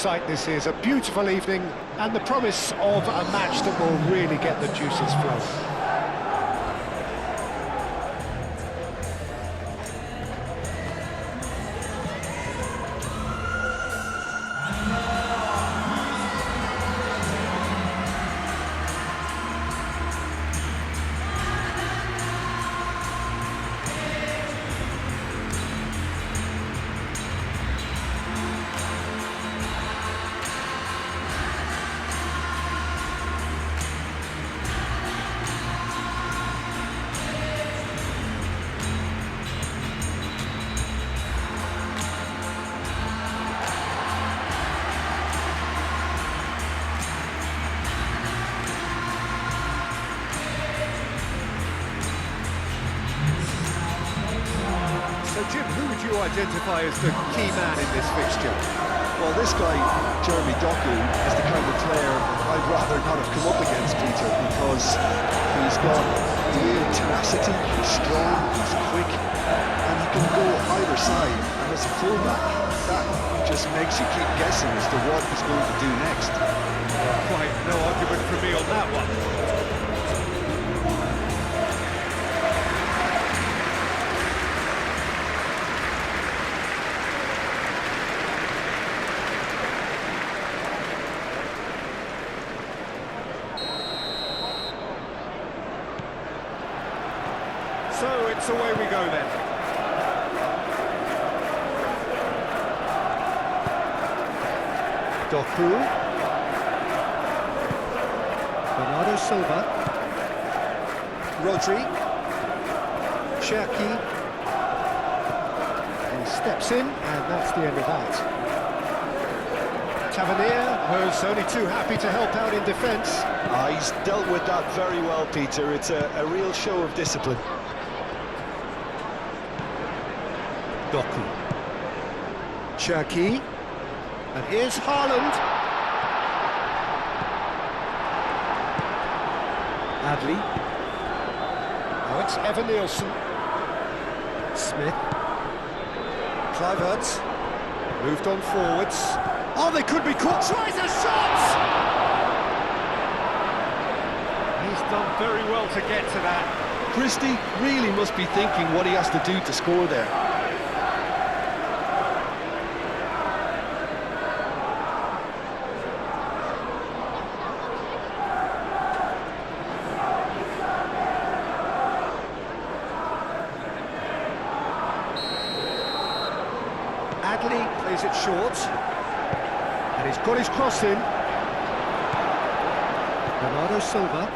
sight this is, a beautiful evening, and the promise of a match that will really get the juices flowing. So Jim, who would you identify as the key man in this fixture? Well, this guy, Jeremy Doku, is the kind of player I'd rather not have come up against, Peter, because he's got real tenacity, he's strong, he's quick, and he can go either side. And as a fullback, that just makes you keep guessing as to what he's going to do next. Quite no argument from me on that one. So it's away we go then. Doku. Bernardo Silva. Rodri. Cherki. He steps in, and that's the end of that. Tavernier, who's only too happy to help out in defence. He's dealt with that very well, Peter. It's a real show of discipline. Doku. Cherki. And here's Haaland. Adley. Now it's Evan Nielsen. Smith. Kluivert. Moved on forwards. Oh, they could be caught. Tries a shot! He's done very well to get to that. Christie really must be thinking what he has to do to score there. Adley plays it short, and he's got his cross in. Bernardo Silva.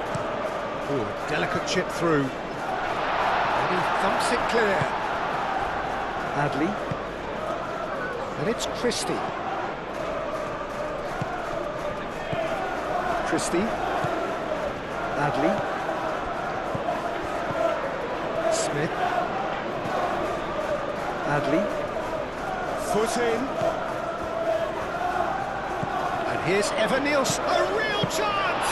Oh, a delicate chip through. And he thumps it clear. Adley. And it's Christie. Christie. Adley. Smith. Adley. Foot in. And here's Evan Nielsen. A real chance!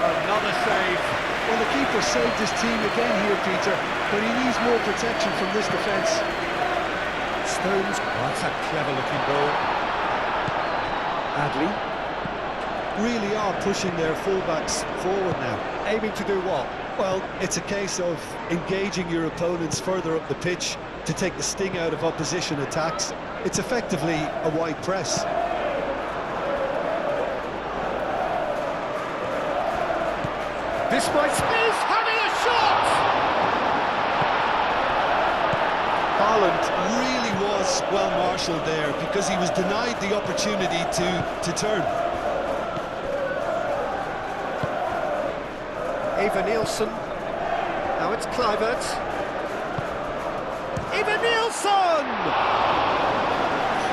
Another save. Well, the keeper saved his team again here, Peter, but he needs more protection from this defence. Stones. Oh, that's a clever-looking ball. Adley. Really are pushing their fullbacks forward now. Aiming to do what? Well, it's a case of engaging your opponents further up the pitch to take the sting out of opposition attacks. It's effectively a wide press. This might... He's having a shot! Haaland really was well marshalled there because he was denied the opportunity to turn. Evan Nielsen. Now it's Kluivert. Evan Nielsen!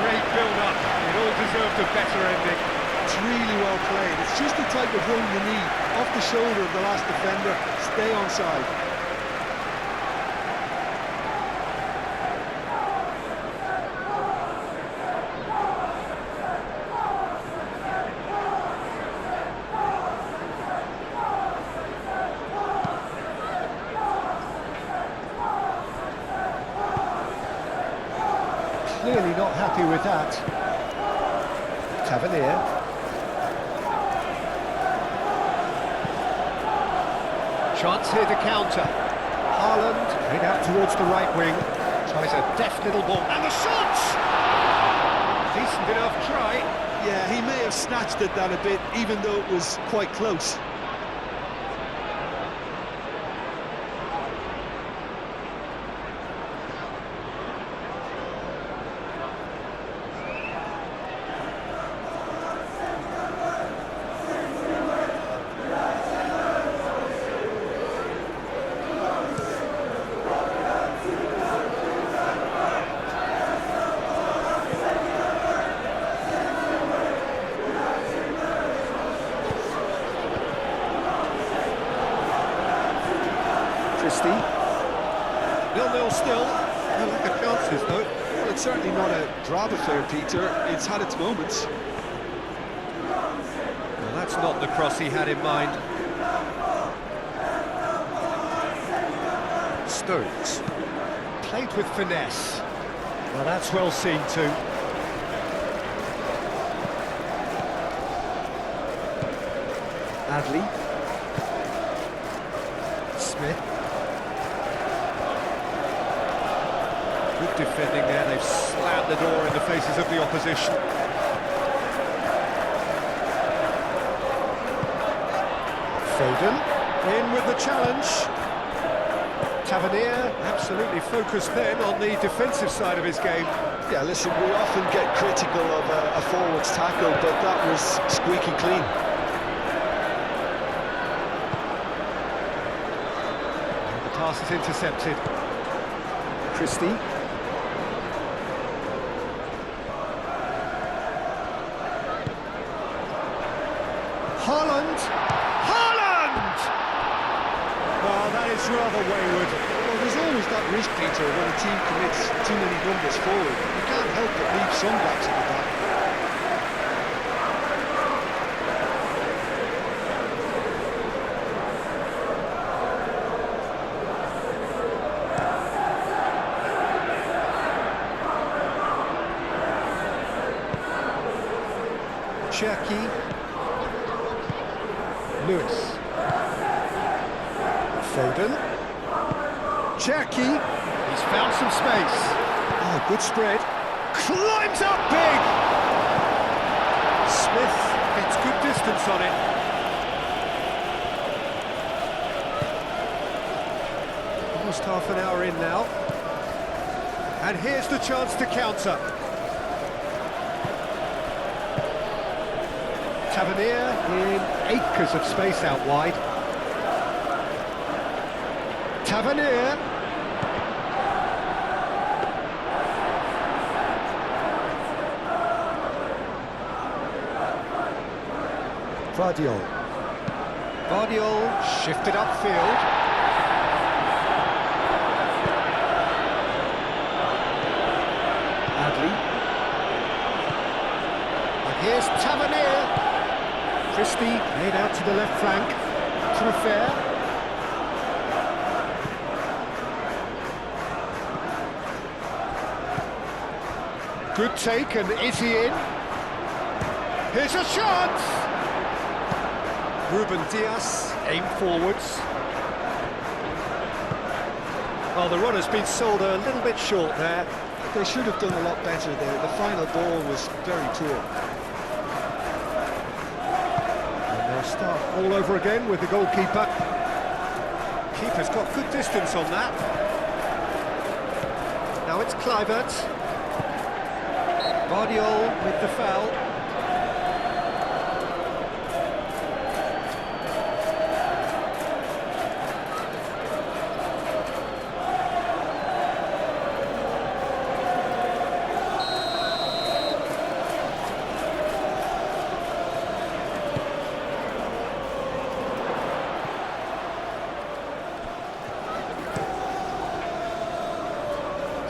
Great build-up. It all deserved a better ending. It's really well played. It's just the type of run you need. Off the shoulder of the last defender. Stay onside. Clearly not happy with that. Tavernier. Chance here to counter. Haaland, head out towards the right wing. Tries a deft little ball. And the shot! Decent enough try. Yeah, he may have snatched at that a bit, even though it was quite close. Christie. 0-0 still. No lack of chances though. Well, it's certainly not a drab affair, Peter. It's had its moments. Well, that's not the cross he had in mind. Stones. Played with finesse. Well, that's well seen too. Adley. Smith. Good defending there, they've slammed the door in the faces of the opposition. Foden, in with the challenge. Tavernier, absolutely focused then on the defensive side of his game. Yeah, listen, we often get critical of a forward's tackle, but that was squeaky clean. The pass is intercepted. Christie. Haaland! Haaland! Well, that is rather wayward. Well, there's always that risk, Peter, when a team commits too many numbers forward. You can't help but leave some gaps at the back. Cherki. Lewis. Foden. Cherki. He's found some space. Oh, good spread. Climbs up big! Smith gets good distance on it. Almost half an hour in now. And here's the chance to counter. Tavernier in acres of space out wide. Tavernier. Vardiol. Vardiol shifted upfield. Adley. And here's Tavernier. Christie made out to the left flank. Truffert. Good take, and is he in? Here's a shot! Ruben Dias aimed forwards. Well, the run has been sold a little bit short there. They should have done a lot better there. The final ball was very poor. Start all over again with the goalkeeper. Keeper's got good distance on that. Now it's Kluivert. Vardiol with the foul.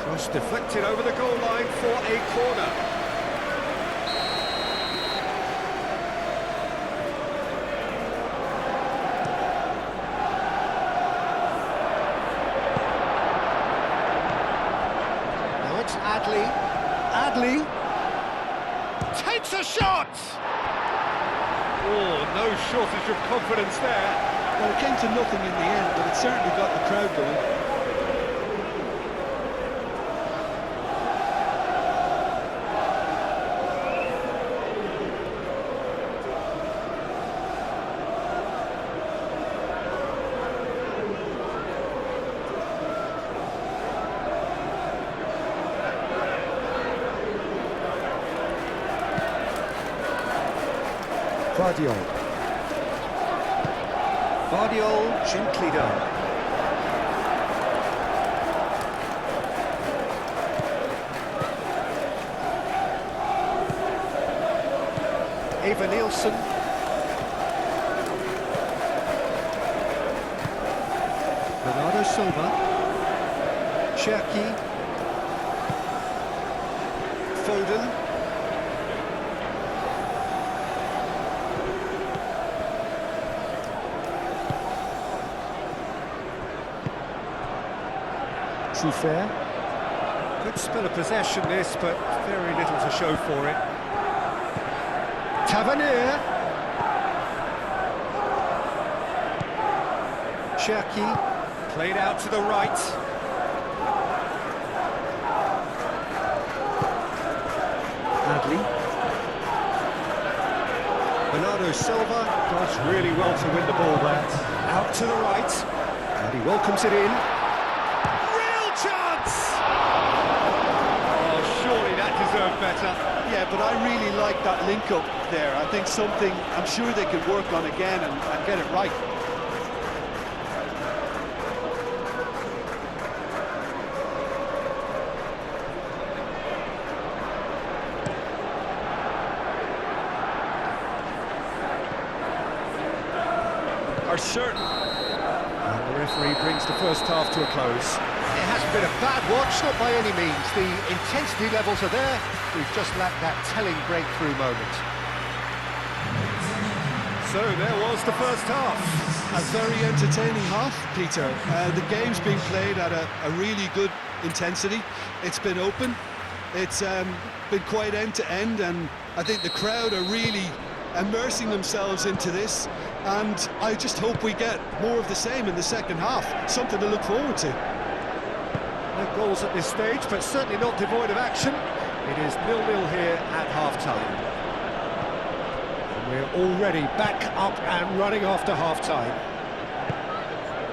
Cross deflected over the goal line for a corner. Now it's Adley. Adley. takes a shot! Oh, no shortage of confidence there. Well, it came to nothing in the end, but it certainly got the crowd going. Guardiol gently done. Eva Nielsen. Bernardo Silva. Cherki. Foden. Fair. Good spell of possession this, but very little to show for it. Tavernier. Cherki played out to the right. Adley. Bernardo Silva does really well to win the ball there. Out to the right, and he welcomes it in. Deserved better. Yeah, but I really like that link-up there. I think something I'm sure they could work on again and get it right. Are certain. And the referee brings the first half to a close. It hasn't been a bad watch, not by any means. The intensity levels are there. We've just lacked that telling breakthrough moment. So there was the first half. A very entertaining half, Peter. The game's been played at a really good intensity. It's been open. It's been quite end-to-end, and I think the crowd are really immersing themselves into this. And I just hope we get more of the same in the second half. Something to look forward to. No goals at this stage, but certainly not devoid of action. It is 0-0 here at half-time. And we're already back up and running after half-time.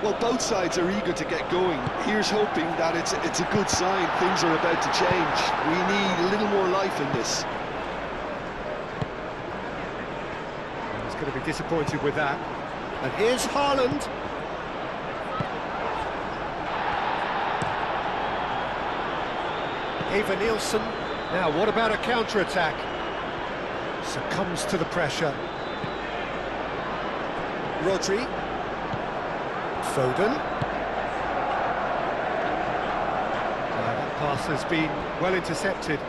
Well, both sides are eager to get going. Here's hoping that it's a good sign. Things are about to change. We need a little more life in this. He's going to be disappointed with that. And here's Haaland. Eva Nielsen. Now, what about a counter-attack? Succumbs to the pressure. Rodri. Foden. That pass has been well intercepted.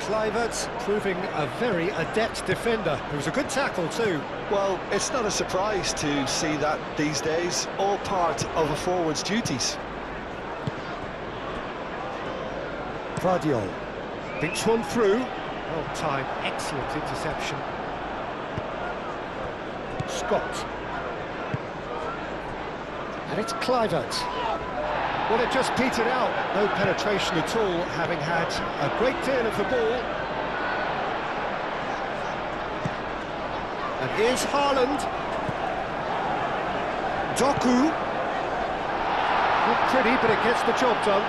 Kluivert proving a very adept defender. It was a good tackle too. Well, it's not a surprise to see that these days. All part of a forward's duties. Guardiol thinks one through. Well timed, excellent interception. Scott. And it's Kluivert. Well, it just petered out. No penetration at all, having had a great deal of the ball. And here's Haaland. Doku. Not pretty, but it gets the job done.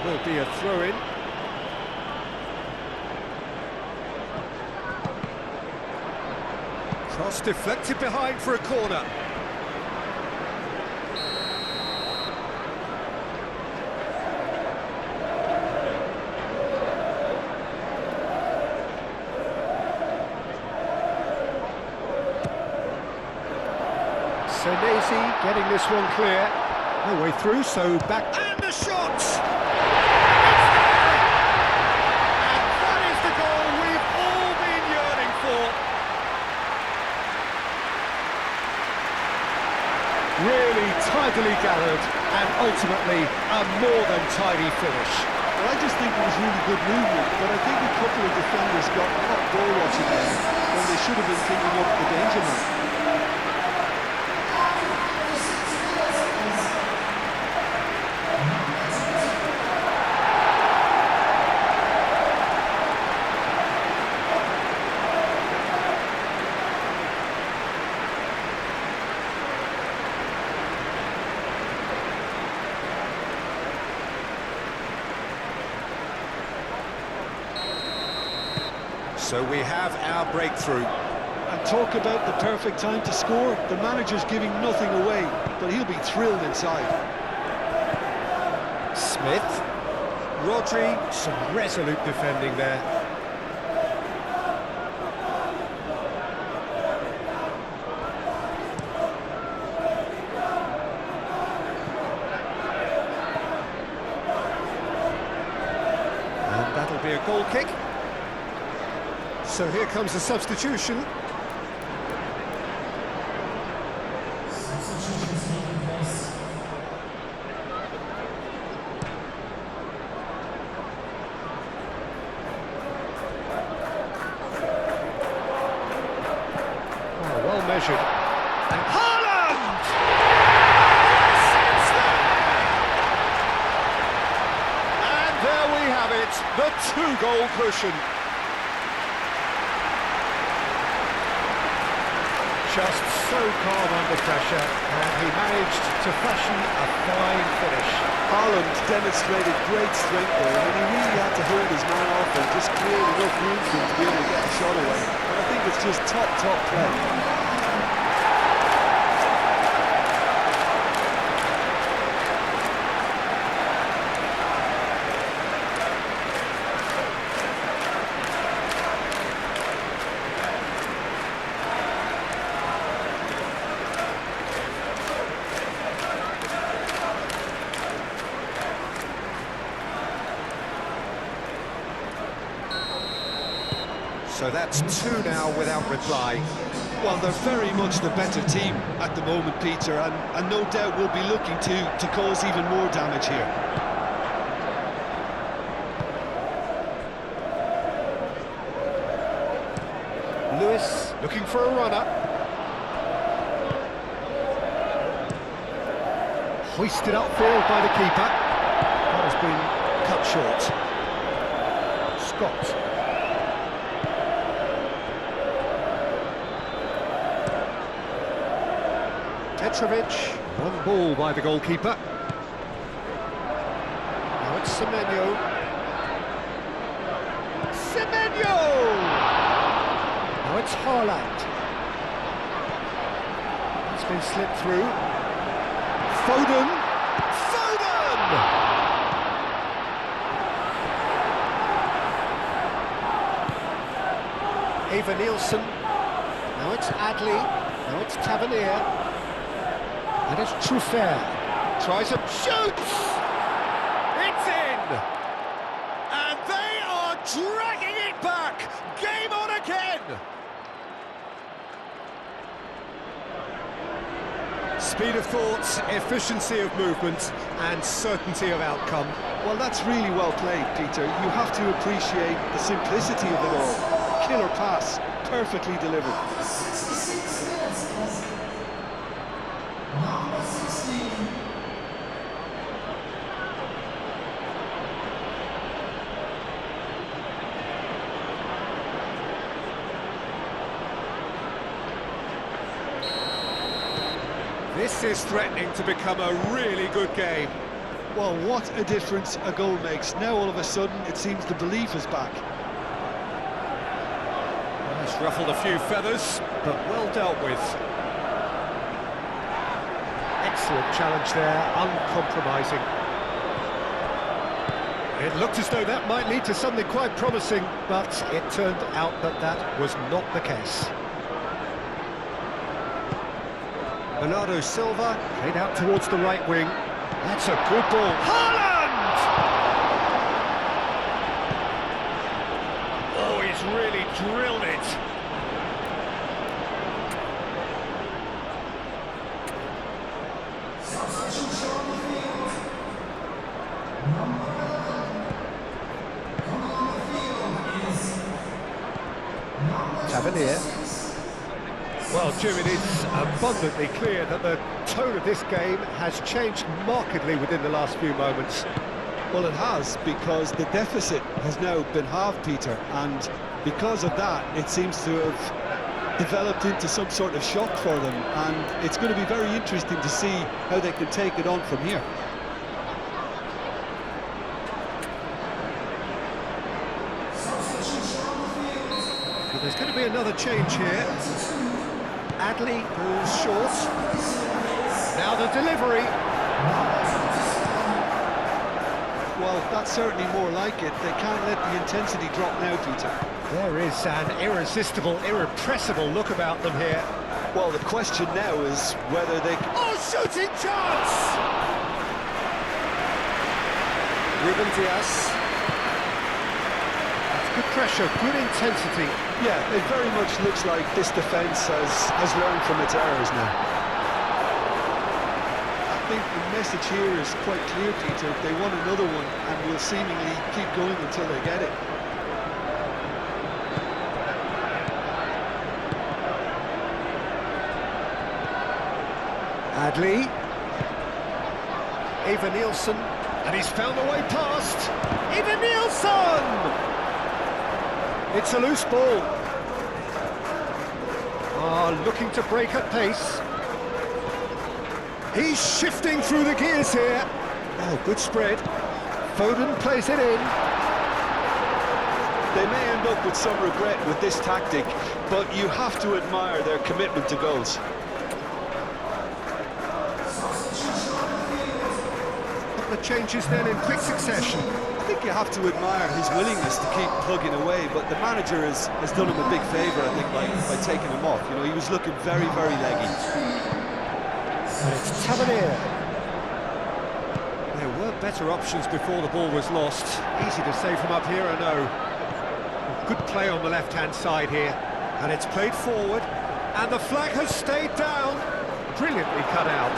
There will be a throw-in. Cross deflected behind for a corner. Senesi getting this one clear. No way through, so back. And the shot! It's there! And that is the goal we've all been yearning for. Really tidily gathered, and ultimately a more than tidy finish. Well, I just think it was really good movement, but I think a couple of defenders got caught ball watching there when they should have been thinking up the danger man. So we have our breakthrough. And talk about the perfect time to score. The manager's giving nothing away, but he'll be thrilled inside. Smith. Rodri, some resolute defending there. And that'll be a goal kick. So here comes the substitution. Oh, well measured. And Haaland! And there we have it, the two-goal cushion. Just so calm under pressure, and he managed to fashion a fine finish. Haaland demonstrated great strength there. I mean, he really had to hold his man off and just create enough room for him to be able to get a shot away. And I think it's just top play. So that's two now without reply. Well, they're very much the better team at the moment, Peter, and no doubt will be looking to cause even more damage here. Lewis looking for a runner. Hoisted upfield by the keeper. That has been cut short. Scott. Petrovic, one ball by the goalkeeper. Now it's Semenyo. Semenyo! Now it's Haaland. It's been slipped through. Foden! Foden! Eva Nielsen. Now it's Adley. Now it's Tavernier. And it's Truffert. Tries and shoots! It's in! And they are dragging it back! Game on again! Speed of thought, efficiency of movement, and certainty of outcome. Well, that's really well played, Peter. You have to appreciate the simplicity of it all. Killer pass, perfectly delivered. This is threatening to become a really good game. Well, what a difference a goal makes. Now all of a sudden it seems the belief is back. Well, it's ruffled a few feathers, but well dealt with. Excellent challenge there, uncompromising. It looked as though that might lead to something quite promising, but it turned out that that was not the case. Bernardo Silva played out towards the right wing. That's a good ball. Haaland! Oh, he's really drilled it. Tavernier. Well, Jim, it is abundantly clear that the tone of this game has changed markedly within the last few moments. Well, it has, because the deficit has now been halved, Peter, and because of that, it seems to have developed into some sort of shock for them, and it's going to be very interesting to see how they can take it on from here. But there's going to be another change here. Adley pulls short. Now the delivery. Well, that's certainly more like it. They can't let the intensity drop now, Peter. There is an irresistible, irrepressible look about them here. Well, the question now is whether they can... Oh, shooting chance! Ruben Dias. That's good pressure, good intensity. Yeah, it very much looks like this defence has learned from its errors now. I think the message here is quite clear, Peter. They want another one and will seemingly keep going until they get it. Adley. Eva Nielsen. And he's found a way past. Eva Nielsen! It's a loose ball. Looking to break at pace. He's shifting through the gears here. Oh, good spread. Foden plays it in. They may end up with some regret with this tactic, but you have to admire their commitment to goals. The changes then in quick succession. I think you have to admire his willingness to keep plugging away, but the manager has done him a big favour, I think, by taking him off. You know, he was looking very, very leggy. And it's Tavernier. There were better options before the ball was lost. Easy to say from up here, I know. Good play on the left-hand side here. And it's played forward. And the flag has stayed down. Brilliantly cut out.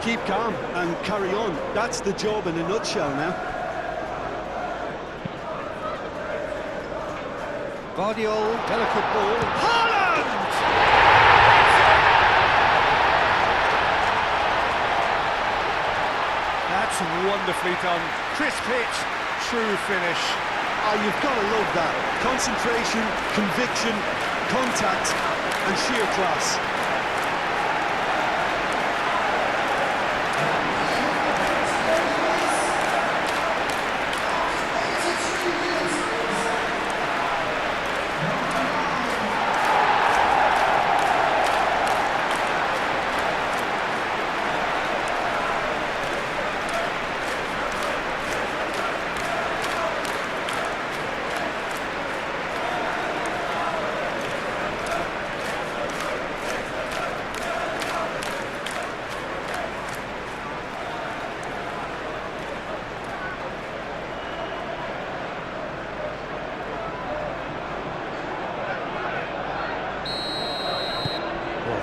Keep calm and carry on. That's the job in a nutshell now. Guardiol, delicate ball. Haaland! That's wonderfully done. Crisp hit, true finish. Oh, you've got to love that. Concentration, conviction, contact and sheer class.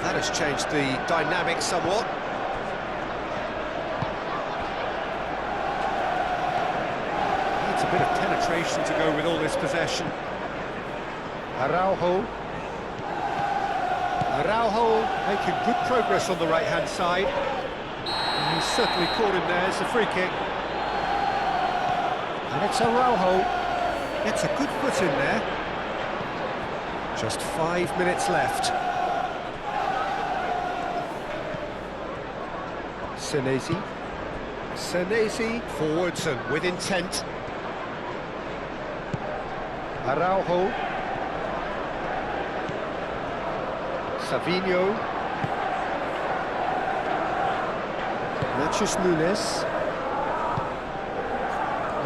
That has changed the dynamic somewhat. Needs a bit of penetration to go with all this possession. Araujo making good progress on the right-hand side. And he's certainly caught him there. It's a free kick. And it's Araujo. It's a good foot in there. Just 5 minutes left. Senesi forwards and with intent. Araujo. Savinho. Nachos Nunes.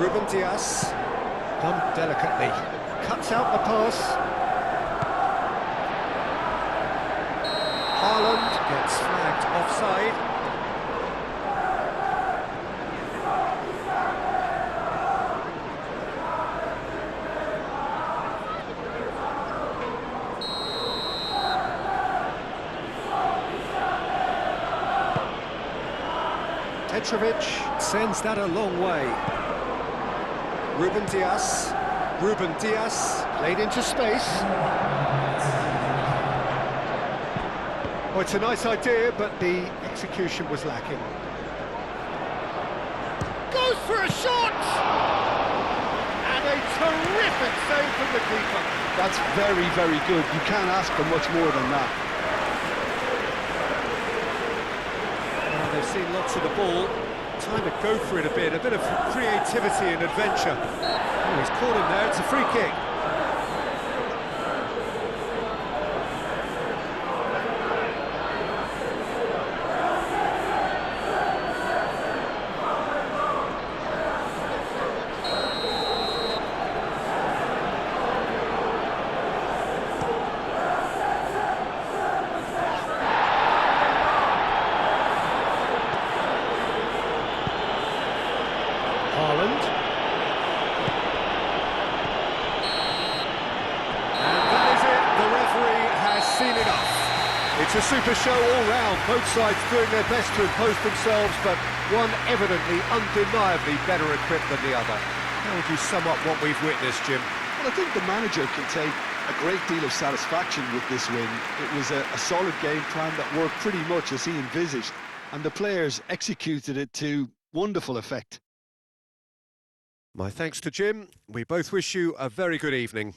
Ruben Dias. Done delicately. Cuts out the pass. Haaland gets flagged offside. Petrovic sends that a long way. Ruben Dias, Ruben Diaz played into space. Oh, it's a nice idea, but the execution was lacking. Goes for a shot! And a terrific save from the keeper. That's very, very good. You can't ask for much more than that. Well, they've seen lots of the ball. Time to go for it a bit of creativity and adventure. Oh, he's caught him there, it's a free kick. Haaland. And that is it, the referee has seen enough. It's a super show all round, both sides doing their best to impose themselves, but one evidently, undeniably better equipped than the other. How would you sum up what we've witnessed, Jim? Well, I think the manager can take a great deal of satisfaction with this win. It was a solid game plan that worked pretty much as he envisaged, and the players executed it to wonderful effect. My thanks to Jim. We both wish you a very good evening.